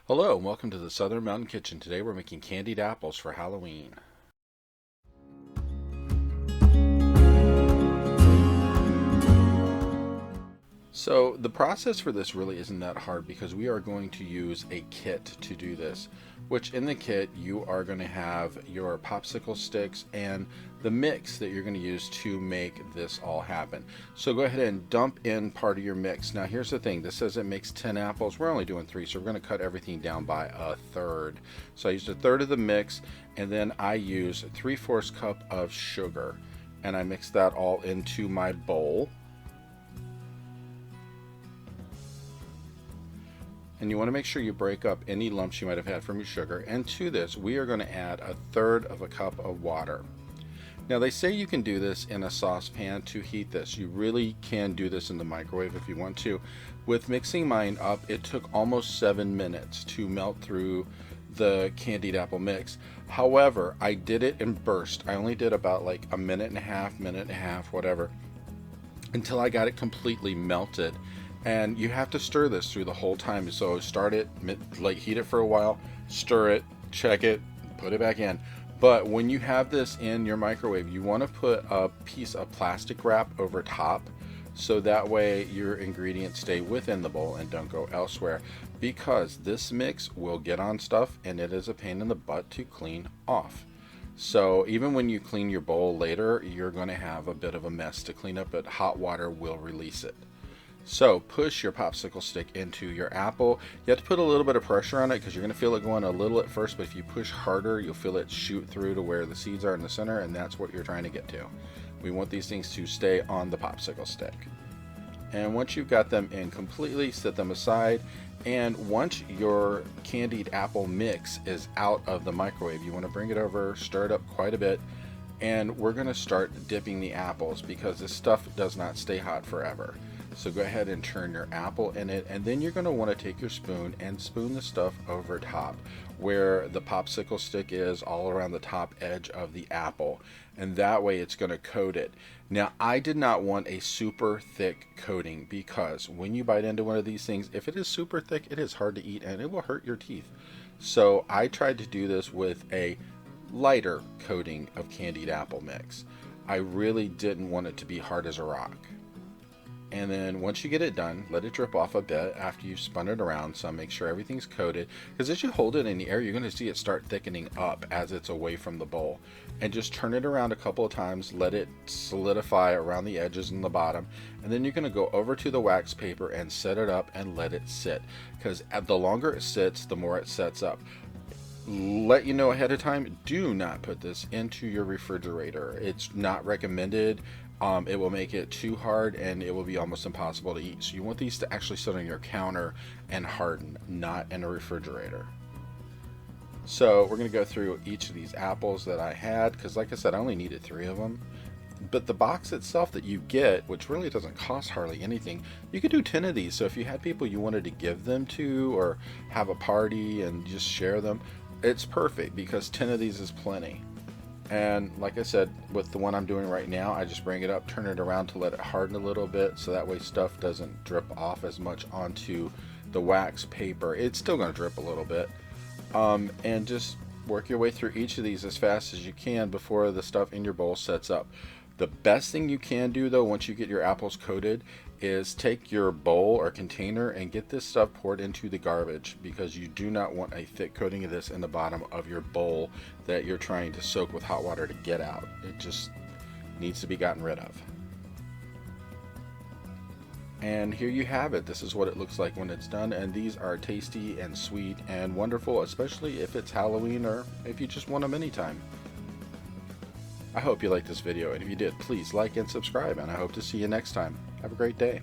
Hello and welcome to the Southern Mountain Kitchen. Today we're making candied apples for Halloween. So the process for this really isn't that hard because we are going to use a kit to do this, which in the kit you are going to have your popsicle sticks and the mix that you're going to use to make this all happen. So go ahead and dump in part of your mix. Now here's the thing, this says it makes 10 apples. We're only doing 3, so we're going to cut everything down by a third. So I used a third of the mix, and then I use 3/4 cup of sugar, and I mix that all into my bowl. And you want to make sure you break up any lumps you might have had from your sugar. And to this, we are going to add a third of a cup of water. Now they say you can do this in a saucepan to heat this. You really can do this in the microwave if you want to. With mixing mine up, it took almost 7 minutes to melt through the candied apple mix. However, I did it in bursts. I only did about like a minute and a half, whatever, until I got it completely melted. And you have to stir this through the whole time. So start it, like heat it for a while, stir it, check it, put it back in. But when you have this in your microwave, you want to put a piece of plastic wrap over top, so that way your ingredients stay within the bowl and don't go elsewhere, because this mix will get on stuff and it is a pain in the butt to clean off. So even when you clean your bowl later, you're going to have a bit of a mess to clean up, but hot water will release it. So push your popsicle stick into your apple. You have to put a little bit of pressure on it because you're going to feel it going a little at first, but if you push harder, you'll feel it shoot through to where the seeds are in the center, and that's what you're trying to get to. We want these things to stay on the popsicle stick. And once you've got them in completely, set them aside. And once your candied apple mix is out of the microwave, you want to bring it over, stir it up quite a bit, and we're going to start dipping the apples because this stuff does not stay hot forever. So go ahead and turn your apple in it, and then you're going to want to take your spoon and spoon the stuff over top where the popsicle stick is, all around the top edge of the apple, and that way it's going to coat it. Now I did not want a super thick coating because when you bite into one of these things, if it is super thick, it is hard to eat and it will hurt your teeth. So I tried to do this with a lighter coating of candied apple mix. I really didn't want it to be hard as a rock. And then once you get it done, let it drip off a bit after you've spun it around some. Make sure everything's coated, because as you hold it in the air, you're going to see it start thickening up as it's away from the bowl. And just turn it around a couple of times, let it solidify around the edges and the bottom, and then you're going to go over to the wax paper and set it up and let it sit, because the longer it sits, the more it sets up. Let you know ahead of time, do not put this into your refrigerator. It's not recommended. It will make it too hard and it will be almost impossible to eat. So you want these to actually sit on your counter and harden, not in a refrigerator. So we're going to go through each of these apples that I had, because like I said, I only needed 3 of them. But the box itself that you get, which really doesn't cost hardly anything, you could do 10 of these. So if you had people you wanted to give them to or have a party and just share them, it's perfect because 10 of these is plenty. And like I said, with the one I'm doing right now, I just bring it up, turn it around to let it harden a little bit, so that way stuff doesn't drip off as much onto the wax paper. It's still going to drip a little bit. And just work your way through each of these as fast as you can before the stuff in your bowl sets up. The best thing you can do though, once you get your apples coated, is take your bowl or container and get this stuff poured into the garbage, because you do not want a thick coating of this in the bottom of your bowl that you're trying to soak with hot water to get out. It just needs to be gotten rid of. And here you have it. This is what it looks like when it's done, and these are tasty and sweet and wonderful, especially if it's Halloween or if you just want them anytime. I hope you liked this video, and if you did, please like and subscribe, and I hope to see you next time. Have a great day.